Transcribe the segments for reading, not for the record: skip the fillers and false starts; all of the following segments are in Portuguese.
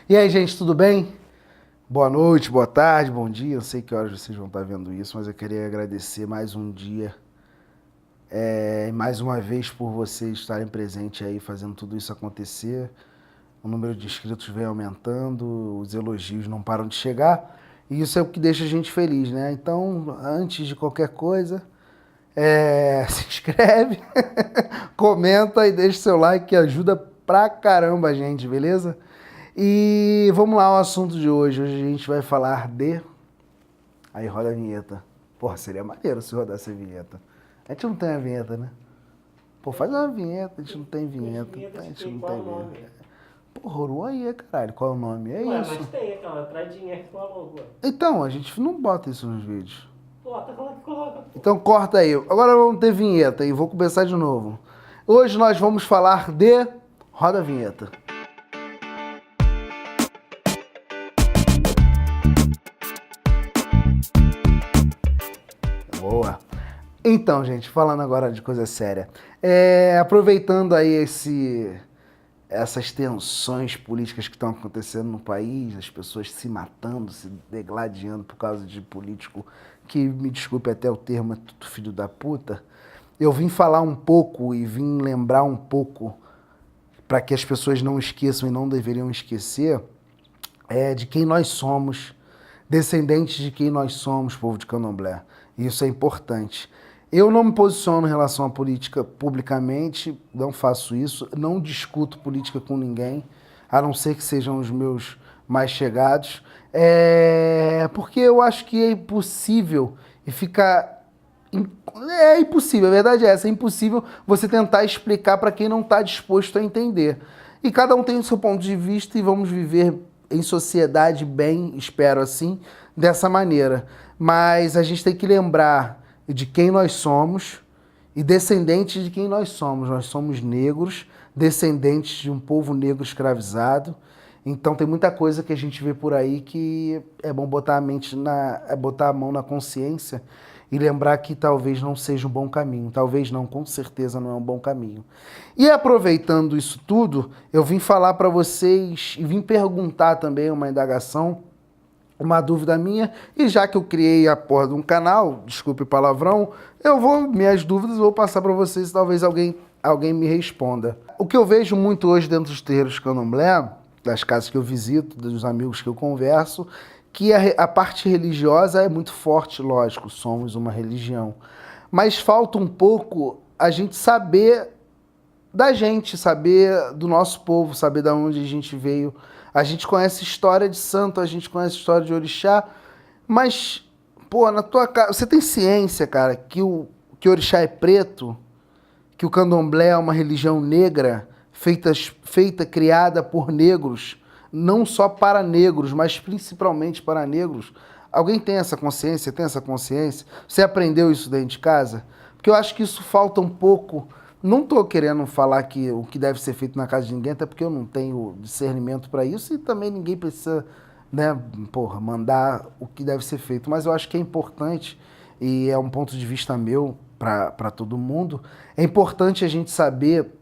E aí, gente, tudo bem? Boa noite, boa tarde, bom dia. Eu sei que horas vocês vão estar vendo isso, mas eu queria agradecer mais um dia, mais uma vez por vocês estarem presentes aí, fazendo tudo isso acontecer. O número de inscritos vem aumentando, os elogios não param de chegar, e isso é o que deixa a gente feliz, né? Então, antes de qualquer coisa, se inscreve, comenta e deixa seu like que ajuda pra caramba a gente, beleza? E vamos lá ao assunto de hoje. Hoje a gente vai falar de... Aí roda a vinheta. Porra, seria maneiro se rodasse a vinheta. A gente não tem a vinheta, né? Pô, faz uma vinheta, a gente não tem vinheta. A gente não tem vinheta. Porra, Uruaí, caralho, qual é o nome? É Ué, isso. mas tem aquela entradinha que falou, ué. Então, a gente não bota isso nos vídeos. Bota, coloca. Então corta aí. Agora vamos ter vinheta e vou começar de novo. Hoje nós vamos falar de... Roda a vinheta. Boa. Então, gente, falando agora de coisa séria, aproveitando aí essas tensões políticas que estão acontecendo no país, as pessoas se matando, se degladiando por causa de político que, me desculpe até o termo, é tudo filho da puta, eu vim falar um pouco e vim lembrar um pouco, para que as pessoas não esqueçam e não deveriam esquecer, de quem nós somos, descendentes de quem nós somos, povo de Candomblé. Isso é importante. Eu não me posiciono em relação à política publicamente, não faço isso, não discuto política com ninguém, a não ser que sejam os meus mais chegados, porque eu acho que é impossível e fica... É impossível, a verdade é essa, é impossível você tentar explicar para quem não está disposto a entender. E cada um tem o seu ponto de vista e vamos viver em sociedade bem, espero assim, dessa maneira. Mas a gente tem que lembrar de quem nós somos e descendentes de quem nós somos. Nós somos negros, descendentes de um povo negro escravizado. Então tem muita coisa que a gente vê por aí que é bom botar botar a mão na consciência e lembrar que talvez não seja um bom caminho. Talvez não, com certeza não é um bom caminho. E aproveitando isso tudo, eu vim falar para vocês e vim perguntar também uma indagação, uma dúvida minha, e já que eu criei a porra de um canal, desculpe o palavrão, minhas dúvidas eu vou passar para vocês e talvez alguém me responda. O que eu vejo muito hoje dentro dos terreiros candomblé, das casas que eu visito, dos amigos que eu converso, que a parte religiosa é muito forte, lógico, somos uma religião, mas falta um pouco a gente saber da gente, saber do nosso povo, saber de onde a gente veio. A gente conhece história de santo, a gente conhece história de orixá, mas, pô, na tua casa, você tem ciência, cara, que orixá é preto, que o candomblé é uma religião negra, criada por negros, não só para negros, mas principalmente para negros. Alguém tem essa consciência? Tem essa consciência? Você aprendeu isso dentro de casa? Porque eu acho que isso falta um pouco. Não estou querendo falar que o que deve ser feito na casa de ninguém, até porque eu não tenho discernimento para isso e também ninguém precisa, né, porra, mandar o que deve ser feito. Mas eu acho que é importante, e é um ponto de vista meu para todo mundo, é importante a gente saber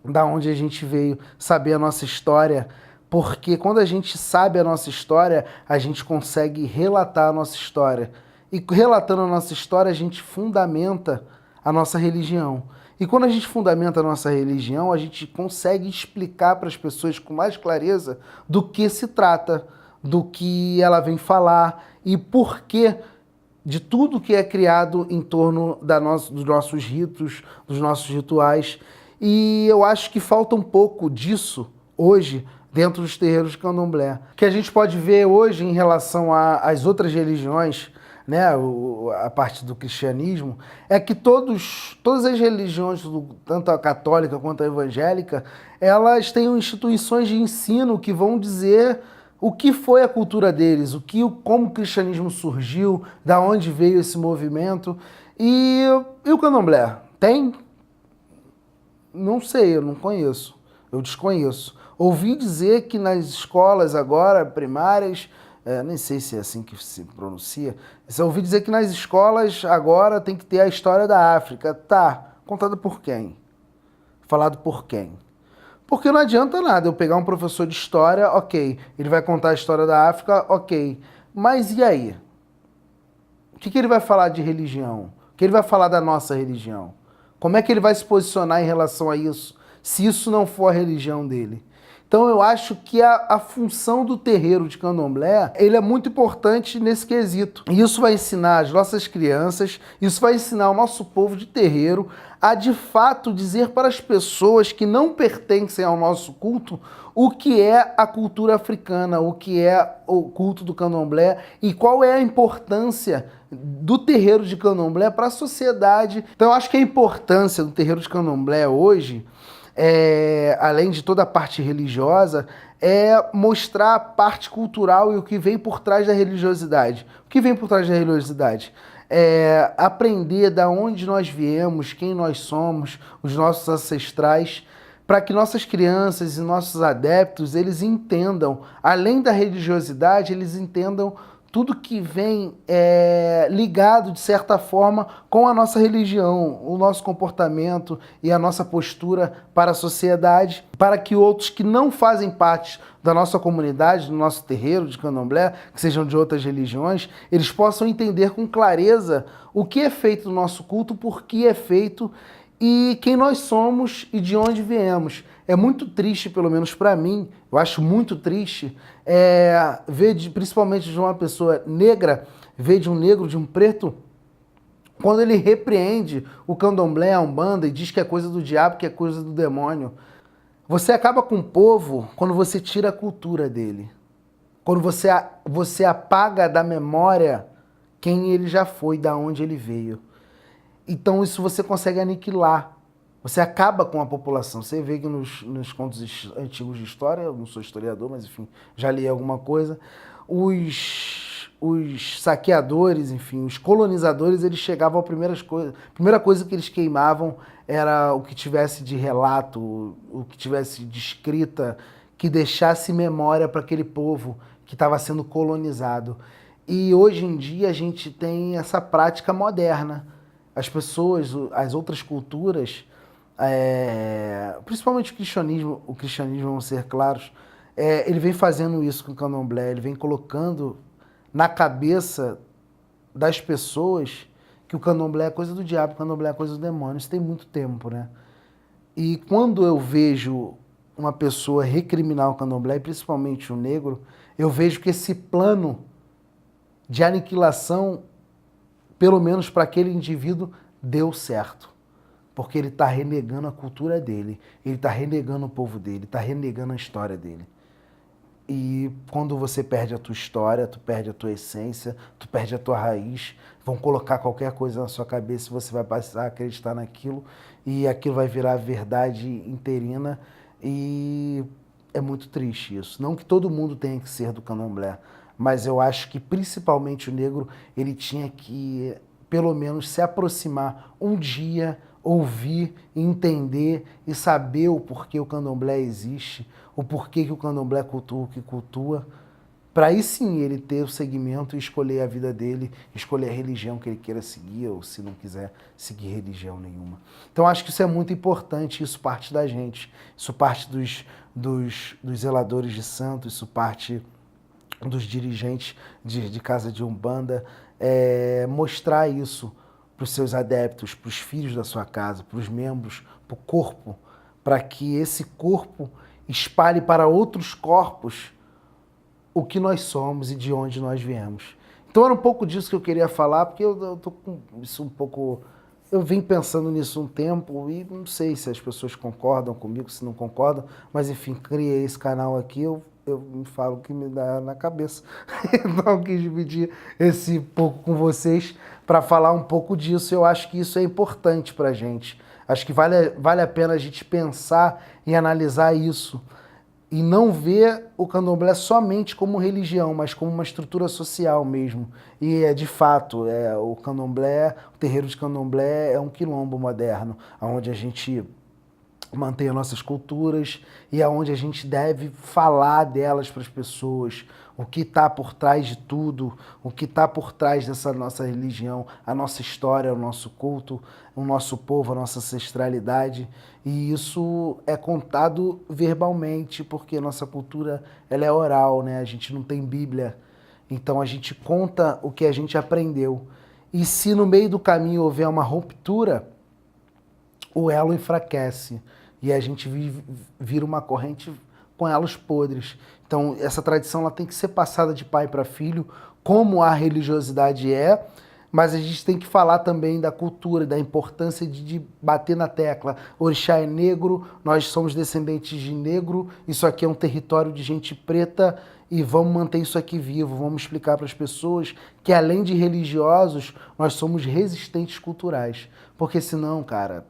da onde a gente veio, saber a nossa história, porque quando a gente sabe a nossa história, a gente consegue relatar a nossa história. E relatando a nossa história, a gente fundamenta a nossa religião. E quando a gente fundamenta a nossa religião, a gente consegue explicar para as pessoas com mais clareza do que se trata, do que ela vem falar e por que de tudo que é criado em torno dos nossos ritos, dos nossos rituais. E eu acho que falta um pouco disso hoje dentro dos terreiros de candomblé. O que a gente pode ver hoje em relação às outras religiões, né, a parte do cristianismo, é que todas as religiões, tanto a católica quanto a evangélica, elas têm instituições de ensino que vão dizer o que foi a cultura deles, como o cristianismo surgiu, da onde veio esse movimento. E o candomblé? Tem? Não sei, eu não conheço, eu desconheço. Ouvi dizer que nas escolas agora, primárias, nem sei se é assim que se pronuncia, mas eu ouvi dizer que nas escolas agora tem que ter a história da África. Tá, contada por quem? Falado por quem? Porque não adianta nada eu pegar um professor de história, ok, ele vai contar a história da África, ok, mas e aí? O que ele vai falar de religião? O que ele vai falar da nossa religião? Como é que ele vai se posicionar em relação a isso, se isso não for a religião dele? Então eu acho que a função do terreiro de candomblé, ele é muito importante nesse quesito. E isso vai ensinar as nossas crianças, isso vai ensinar o nosso povo de terreiro a de fato dizer para as pessoas que não pertencem ao nosso culto o que é a cultura africana, o que é o culto do candomblé e qual é a importância do terreiro de candomblé para a sociedade. Então eu acho que a importância do terreiro de candomblé hoje, além de toda a parte religiosa, é mostrar a parte cultural e o que vem por trás da religiosidade. O que vem por trás da religiosidade? É aprender da onde nós viemos, quem nós somos, os nossos ancestrais, para que nossas crianças e nossos adeptos, eles entendam, além da religiosidade, eles entendam tudo que vem ligado, de certa forma, com a nossa religião, o nosso comportamento e a nossa postura para a sociedade, para que outros que não fazem parte da nossa comunidade, do nosso terreiro de candomblé, que sejam de outras religiões, eles possam entender com clareza o que é feito no nosso culto, por que é feito e quem nós somos e de onde viemos. É muito triste, pelo menos para mim, eu acho muito triste, ver, principalmente de uma pessoa negra, ver de um negro, de um preto, quando ele repreende o candomblé, a umbanda e diz que é coisa do diabo, que é coisa do demônio. Você acaba com o povo quando você tira a cultura dele. Quando você apaga da memória quem ele já foi, da onde ele veio. Então isso você consegue aniquilar. Você acaba com a população. Você vê que nos contos antigos de história, eu não sou historiador, mas enfim, já li alguma coisa, os saqueadores, enfim, os colonizadores, eles chegavam a primeira coisa que eles queimavam era o que tivesse de relato, o que tivesse de escrita, que deixasse memória para aquele povo que estava sendo colonizado. E hoje em dia a gente tem essa prática moderna. As pessoas, as outras culturas, principalmente o cristianismo, vamos ser claros, ele vem fazendo isso com o candomblé, ele vem colocando na cabeça das pessoas que o candomblé é coisa do diabo, o candomblé é coisa do demônio. Isso tem muito tempo, né? E quando eu vejo uma pessoa recriminar o candomblé, e principalmente o negro, eu vejo que esse plano de aniquilação, pelo menos para aquele indivíduo, deu certo. Porque ele está renegando a cultura dele, ele está renegando o povo dele, está renegando a história dele. E quando você perde a tua história, tu perde a tua essência, tu perde a tua raiz, vão colocar qualquer coisa na sua cabeça e você vai passar a acreditar naquilo e aquilo vai virar verdade interina e é muito triste isso. Não que todo mundo tenha que ser do candomblé, mas eu acho que principalmente o negro, ele tinha que pelo menos se aproximar um dia, ouvir, entender e saber o porquê o candomblé existe, o porquê que o candomblé cultua o que cultua, para aí sim ele ter o segmento e escolher a vida dele, escolher a religião que ele queira seguir, ou se não quiser seguir religião nenhuma. Então acho que isso é muito importante, isso parte da gente, isso parte dos zeladores de santo, isso parte dos dirigentes de casa de umbanda, mostrar isso para os seus adeptos, para os filhos da sua casa, para os membros, para o corpo, para que esse corpo espalhe para outros corpos o que nós somos e de onde nós viemos. Então era um pouco disso que eu queria falar, porque eu tô com isso um pouco... Eu vim pensando nisso um tempo e não sei se as pessoas concordam comigo, se não concordam, mas enfim, criei esse canal aqui, eu me falo o que me dá na cabeça. Então eu quis dividir esse pouco com vocês para falar um pouco disso. Eu acho que isso é importante para a gente. Acho que vale a pena a gente pensar e analisar isso. E não ver o candomblé somente como religião, mas como uma estrutura social mesmo. E de fato, o candomblé, o terreiro de candomblé é um quilombo moderno, onde a gente mantenha nossas culturas e aonde a gente deve falar delas para as pessoas, o que está por trás de tudo, o que está por trás dessa nossa religião, a nossa história, o nosso culto, o nosso povo, a nossa ancestralidade. E isso é contado verbalmente, porque nossa cultura ela é oral, né? A gente não tem Bíblia, então a gente conta o que a gente aprendeu. E se no meio do caminho houver uma ruptura, o elo enfraquece e a gente vira uma corrente com elos podres. Então, essa tradição ela tem que ser passada de pai para filho, como a religiosidade é, mas a gente tem que falar também da cultura, da importância de bater na tecla. Orixá é negro, nós somos descendentes de negro, isso aqui é um território de gente preta e vamos manter isso aqui vivo, vamos explicar para as pessoas que além de religiosos, nós somos resistentes culturais. Porque senão, cara,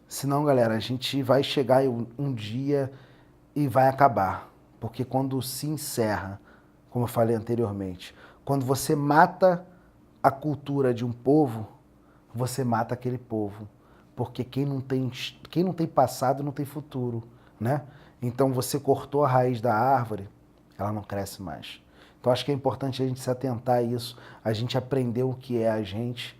senão, galera, a gente vai chegar um dia e vai acabar. Porque quando se encerra, como eu falei anteriormente, quando você mata a cultura de um povo, você mata aquele povo. Porque quem não tem passado não tem futuro, né? Então você cortou a raiz da árvore, ela não cresce mais. Então acho que é importante a gente se atentar a isso, a gente aprender o que é a gente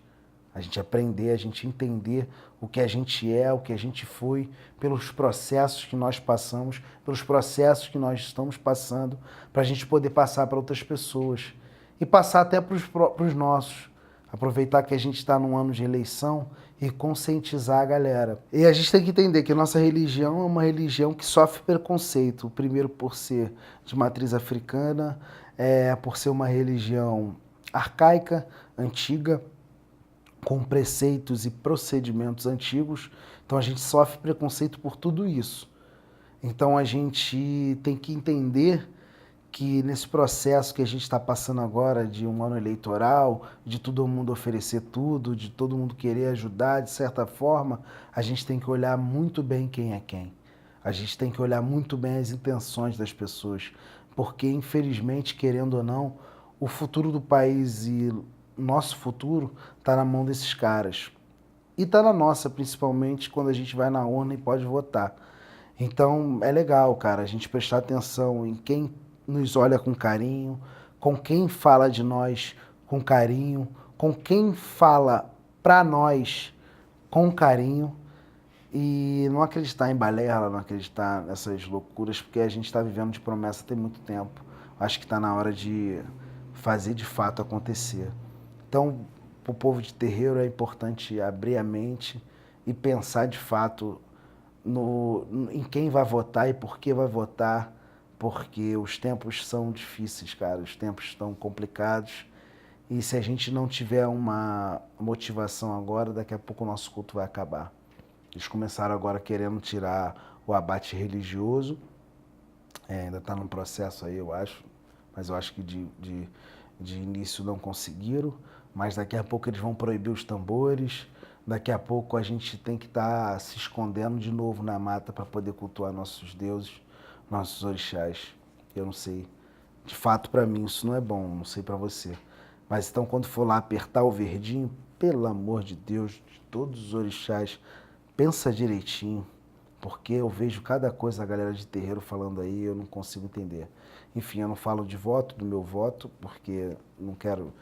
aprender, a gente entender o que a gente é, o que a gente foi, pelos processos que nós passamos, pelos processos que nós estamos passando, para a gente poder passar para outras pessoas. E passar até para os nossos. Aproveitar que a gente está num ano de eleição e conscientizar a galera. E a gente tem que entender que a nossa religião é uma religião que sofre preconceito. Primeiro por ser de matriz africana, por ser uma religião arcaica, antiga, com preceitos e procedimentos antigos, então a gente sofre preconceito por tudo isso. Então a gente tem que entender que nesse processo que a gente está passando agora de um ano eleitoral, de todo mundo oferecer tudo, de todo mundo querer ajudar de certa forma, a gente tem que olhar muito bem quem é quem. A gente tem que olhar muito bem as intenções das pessoas, porque infelizmente, querendo ou não, o futuro do país e nosso futuro está na mão desses caras. E está na nossa, principalmente quando a gente vai na urna e pode votar. Então é legal, cara, a gente prestar atenção em quem nos olha com carinho, com quem fala de nós com carinho, com quem fala pra nós com carinho e não acreditar em balela, não acreditar nessas loucuras, porque a gente está vivendo de promessa tem muito tempo. Acho que está na hora de fazer de fato acontecer. Então, para o povo de terreiro é importante abrir a mente e pensar de fato em quem vai votar e por que vai votar, porque os tempos são difíceis, cara, os tempos estão complicados e se a gente não tiver uma motivação agora, daqui a pouco o nosso culto vai acabar. Eles começaram agora querendo tirar o abate religioso, ainda está num processo aí, eu acho, mas eu acho que de início não conseguiram, mas daqui a pouco eles vão proibir os tambores, daqui a pouco a gente tem que estar se escondendo de novo na mata para poder cultuar nossos deuses, nossos orixás. Eu não sei. De fato, para mim, isso não é bom, não sei para você. Mas então, quando for lá apertar o verdinho, pelo amor de Deus, de todos os orixás, pensa direitinho, porque eu vejo cada coisa a galera de terreiro falando aí, eu não consigo entender. Enfim, eu não falo de voto, do meu voto, porque não quero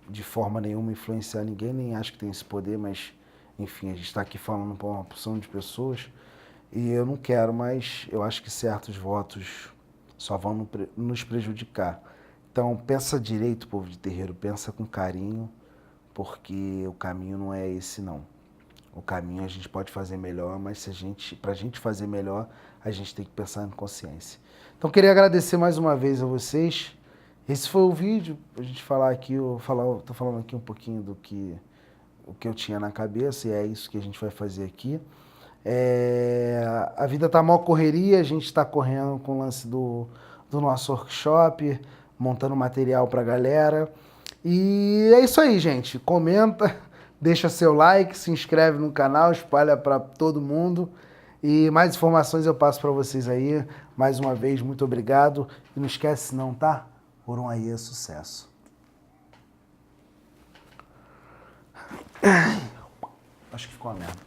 de forma nenhuma influenciar ninguém, nem acho que tem esse poder, mas enfim, a gente está aqui falando para uma porção de pessoas e eu não quero, mas eu acho que certos votos só vão nos prejudicar. Então, pensa direito, povo de terreiro, pensa com carinho, porque o caminho não é esse, não. O caminho a gente pode fazer melhor, mas para a gente fazer melhor, a gente tem que pensar em consciência. Então, queria agradecer mais uma vez a vocês. Esse foi o vídeo, a gente falar aqui, tô falando aqui um pouquinho do que o que eu tinha na cabeça e é isso que a gente vai fazer aqui. A vida tá mó correria, a gente está correndo com o lance do nosso workshop, montando material pra galera. E é isso aí, gente. Comenta, deixa seu like, se inscreve no canal, espalha para todo mundo. E mais informações eu passo para vocês aí. Mais uma vez, muito obrigado. E não esquece não, tá? Por um aí é sucesso. Acho que ficou a merda.